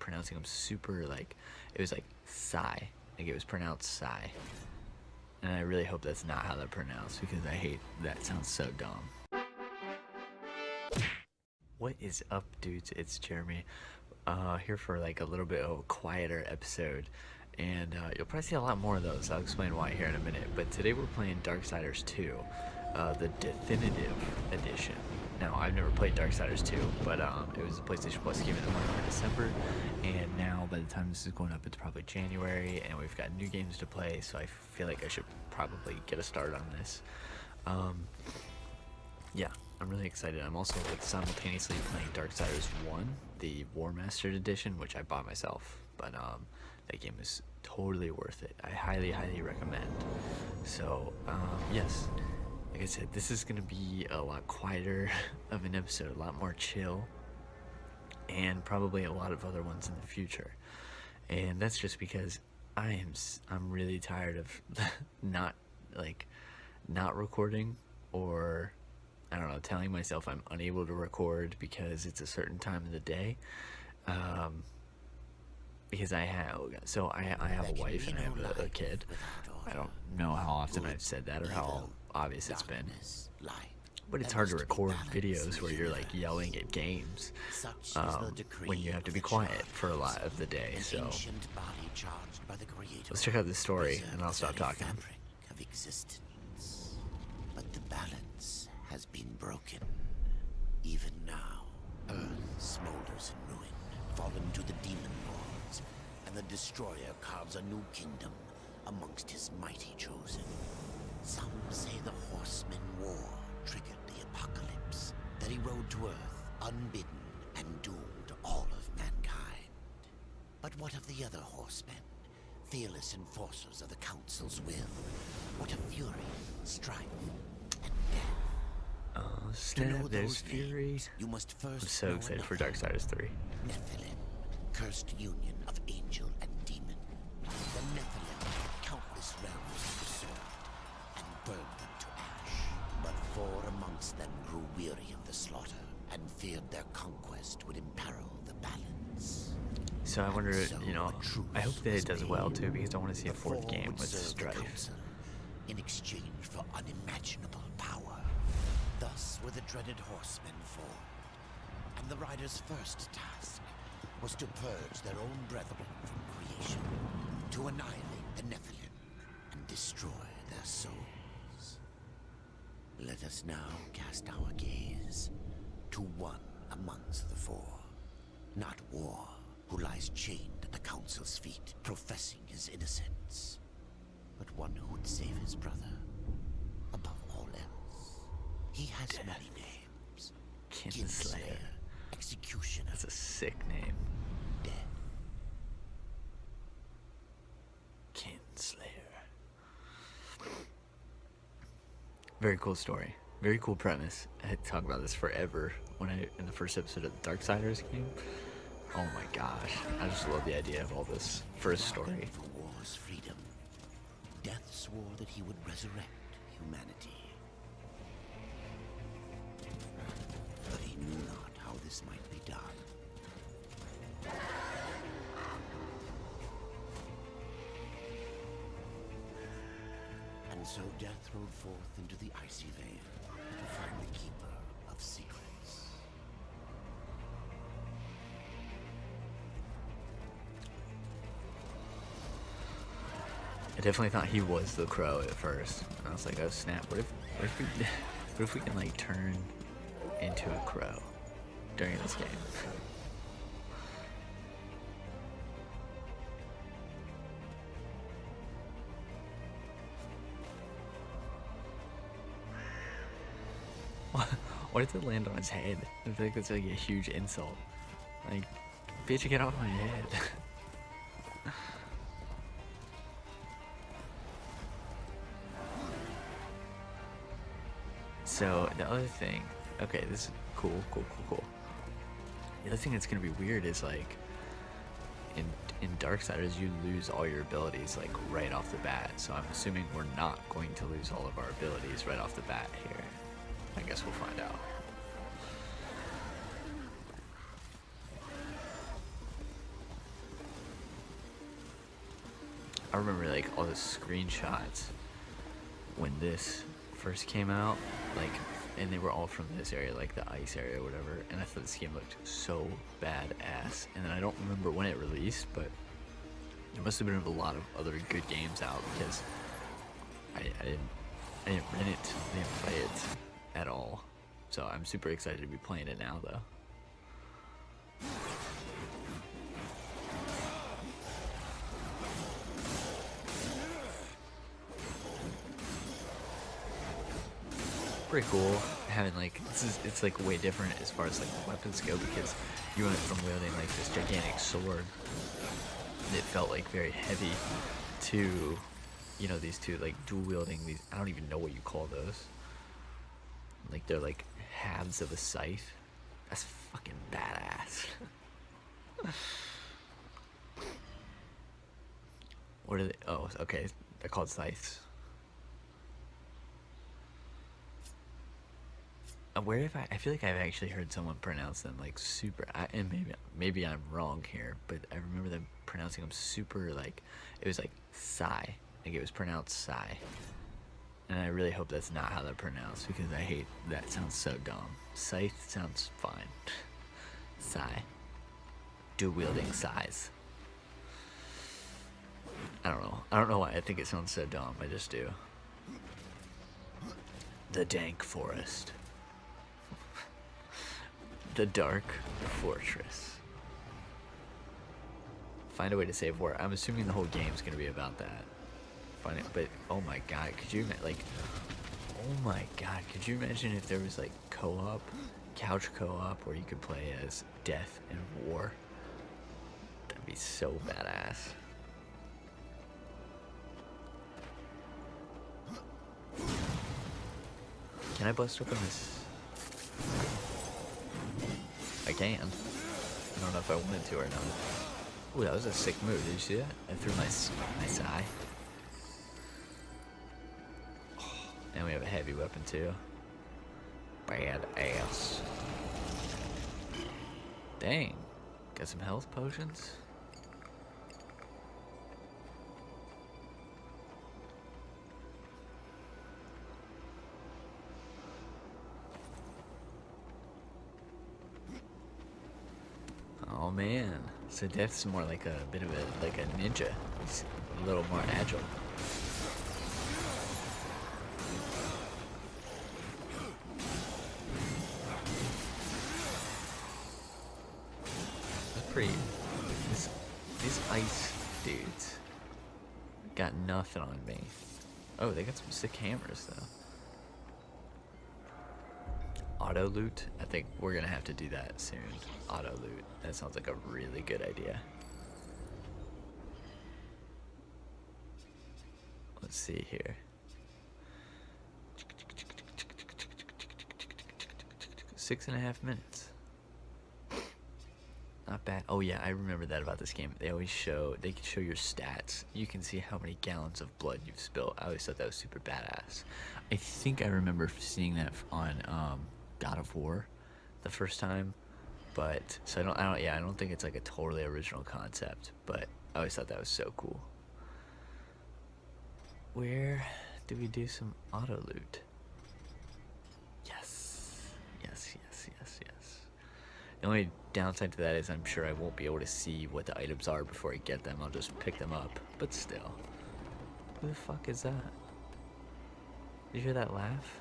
pronouncing them super, like, it was like Psy, like it was pronounced Psy, and I really hope that's not how they're pronounced, because I hate that. Sounds so dumb. What is up, dudes? It's Jeremy, here for like a little bit of a quieter episode, and you'll probably see a lot more of those. I'll explain why here in a minute. But today we're playing Darksiders 2, the Deathinitive Edition. Now, I've never played Darksiders 2, but it was a PlayStation Plus game in the month of December, and now by the time this is going up, it's probably January, and we've got new games to play, so I feel like I should probably get a start on this. Yeah, I'm really excited. I'm also like simultaneously playing Darksiders 1, the War Mastered Edition, which I bought myself, but that game is totally worth it. I highly recommend. So yes, like I said, this is gonna be a lot quieter of an episode, a lot more chill, and probably a lot of other ones in the future. And that's just because I'm really tired of not recording, or I don't know, telling myself I'm unable to record because it's a certain time of the day. Because I have a wife and I have a kid. I don't know how often I've said that or how obvious it's been, but it's hard to record videos where you're like yelling at games when you have to be quiet for a lot of the day. So let's check out this story and I'll stop talking. But the balance has been broken. Even now, Earth smolders in ruin, fallen to the demon lords, and the Destroyer carves a new kingdom amongst his mighty chosen. Some say the Horsemen War triggered the apocalypse that he rode to Earth unbidden and doomed all of mankind. But what of the other Horsemen, fearless enforcers of the Council's will? What of fury, strife, and death? Snap, there's fury. Names, you must first I'm so excited for Darksiders 3. Nephilim, cursed union of angel and demon. The Nephilim had countless realms to serve and burned them to ash. But 4 amongst them grew weary of the slaughter and feared their conquest would imperil the balance. So I wonder, you know, I hope that it does well too, because I want to see a 4th game with strife. In exchange for unimaginable power. Thus were the dreaded Horsemen formed, and the Riders' first task was to purge their own brethren from creation, to annihilate the Nephilim and destroy their souls. Let us now cast our gaze to one amongst the 4, not War, who lies chained at the Council's feet, professing his innocence, but one who would save his brother above all else. He has many names. Kinslayer. Executioner. That's a sick name. Death. Kinslayer. Very cool story. Very cool premise. I had to talk about this forever in the first episode of the Darksiders game. Oh my gosh. I just love the idea of all this first story. For war's freedom, Death swore that he would resurrect humanity. But he knew not how this might be done. And so Death rode forth into the icy veil to find the keeper of secrets. I definitely thought he was the crow at first. And I was like, oh snap, what if we can like turn into a crow during this game? What if it land on his head? I feel like that's like a huge insult. Like, bitch, get off my head. So the other thing, okay, this is cool. The other thing that's gonna be weird is like in Darksiders you lose all your abilities like right off the bat. So I'm assuming we're not going to lose all of our abilities right off the bat here. I guess we'll find out. I remember like all the screenshots when this first came out, like, and they were all from this area, like the ice area or whatever, and I thought this game looked so badass. And then I don't remember when it released, but there must have been a lot of other good games out, because I didn't rent it, I didn't play it at all. So I'm super excited to be playing it now, though. Pretty cool having like it's like way different as far as like the weapons go, because you went from wielding like this gigantic sword and it felt like very heavy to, you know, these two like dual wielding these, I don't even know what you call those, like they're like halves of a scythe. That's fucking badass. What are they? Oh, okay, they're called scythes. Where have I feel like I've actually heard someone pronounce them like super, and maybe I'm wrong here, but I remember them pronouncing them super, like it was like sigh, like it was pronounced sigh, and I really hope that's not how they're pronounced, because I hate that, sounds so dumb. Scythe sounds fine. Sigh, dual wielding sighs. I don't know why I think it sounds so dumb. I just do. The dank forest. The Dark Fortress. Find a way to save war. I'm assuming the whole game's gonna be about that. Find it, but oh my god, could you oh my god, could you imagine if there was like co-op, couch co-op, where you could play as Death and War? That'd be so badass. Can I bust open this? I can. I don't know if I wanted to or not. Ooh, that was a sick move. Did you see that? I threw my sigh. Oh, and we have a heavy weapon too. Badass. Dang. Got some health potions. Oh man, so Death's more like a bit of a ninja. He's a little more agile. That's pretty. These ice dudes got nothing on me. Oh, they got some sick hammers though. Auto loot? I think we're gonna have to do that soon. Auto loot. That sounds like a really good idea. Let's see here. 6.5 minutes. Not bad. Oh yeah, I remember that about this game. They can show your stats. You can see how many gallons of blood you've spilled. I always thought that was super badass. I think I remember seeing that on God of War the first time, but so I don't think it's like a totally original concept, but I always thought that was so cool. Where do we do some auto loot? Yes. The only downside to that is I'm sure I won't be able to see what the items are before I get them. I'll just pick them up, but still. Who the fuck is that? Did you hear that laugh?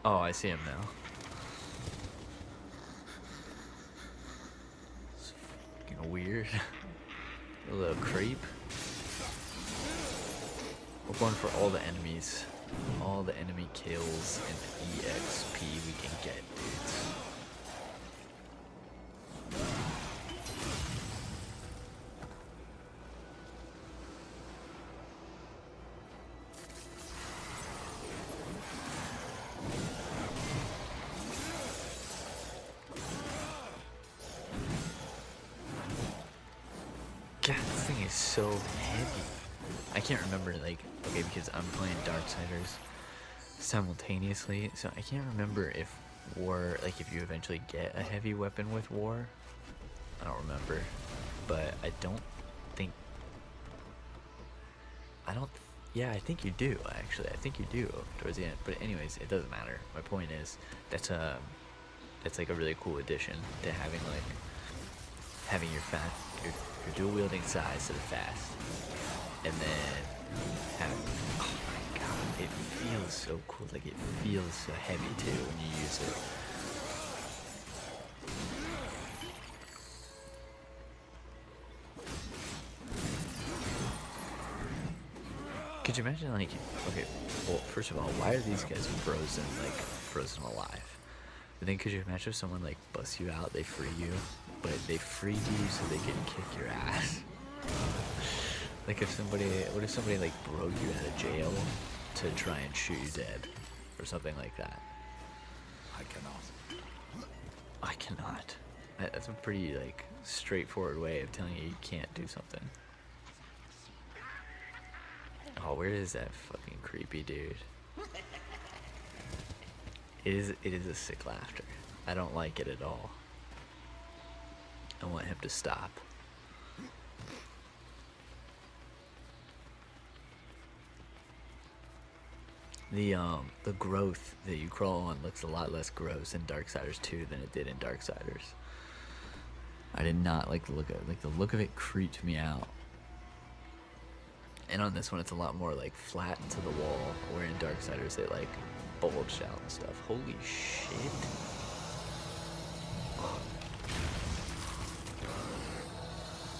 Oh, I see him now. It's fucking weird. A little creep. We're going for all the enemies. All the enemy kills and EXP we can get, dudes. God, this thing is so heavy. I can't remember, like, okay, because I'm playing Darksiders simultaneously, so I can't remember if War, like, if you eventually get a heavy weapon with War, I don't remember, but I don't think. Yeah, I think you do actually. I think you do towards the end. But anyways, it doesn't matter. My point is that's like a really cool addition to having your dual wielding size to the fast, and then having, oh my god, it feels so cool. Like it feels so heavy too when you use it. Could you imagine, like, okay, well, first of all, why are these guys frozen alive? But then could you imagine if someone, like, busts you out, they free you, but they freed you so they can kick your ass? Like, what if somebody, like, broke you out of jail to try and shoot you dead? Or something like that. I cannot. That's a pretty, like, straightforward way of telling you can't do something. Oh, where is that fucking creepy dude? It is a sick laughter. I don't like it at all. I want him to stop. The growth that you crawl on looks a lot less gross in Darksiders 2 than it did in Darksiders. I did not like the look of it. Like, the look of it creeped me out. And on this one, it's a lot more, like, flat into the wall, where in Darksiders it, like, bulged out and stuff. Holy shit.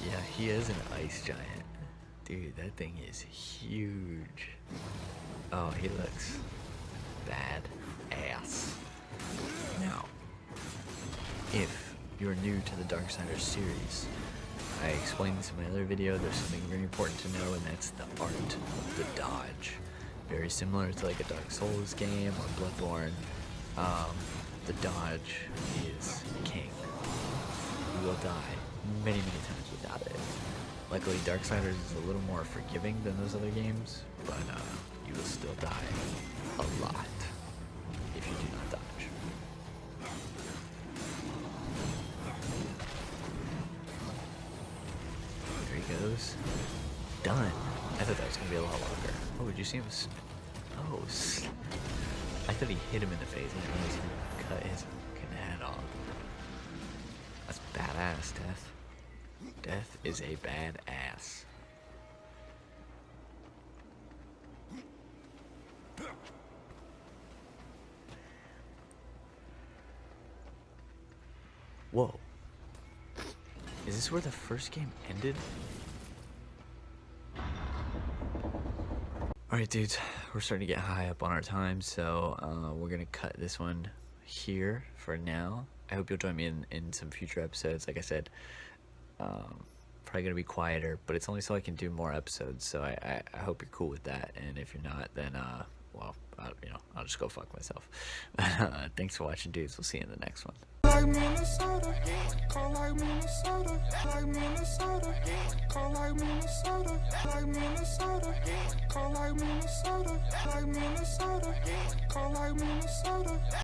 Yeah, he is an ice giant. Dude, that thing is huge. Oh, he looks bad ass. Now, if you're new to the Darksiders series, I explained this in my other video, there's something very important to know, and that's the art of the dodge. Very similar to like a Dark Souls game or Bloodborne, the dodge is king. You will die many, many times without it. Luckily, Darksiders is a little more forgiving than those other games, but you will still die a lot if you do not dodge. Goes. Done. I thought that was gonna be a lot longer. Oh, did you see him? Oh, I thought he hit him in the face. I didn't realize he cut his fucking head off. That's badass, Death. Death is a badass. Whoa. Is this where the first game ended? Alright dudes, we're starting to get high up on our time, so we're gonna cut this one here for now. I hope you'll join me in some future episodes. Like I said, probably gonna be quieter, but it's only so I can do more episodes, so I hope you're cool with that, and if you're not, then well, I'll just go fuck myself. Thanks for watching, dudes. We'll see you in the next one. Like Minnesota, call like Minnesota, like Minnesota, call like Minnesota, like Minnesota, call like Minnesota, like Minnesota, call like Minnesota.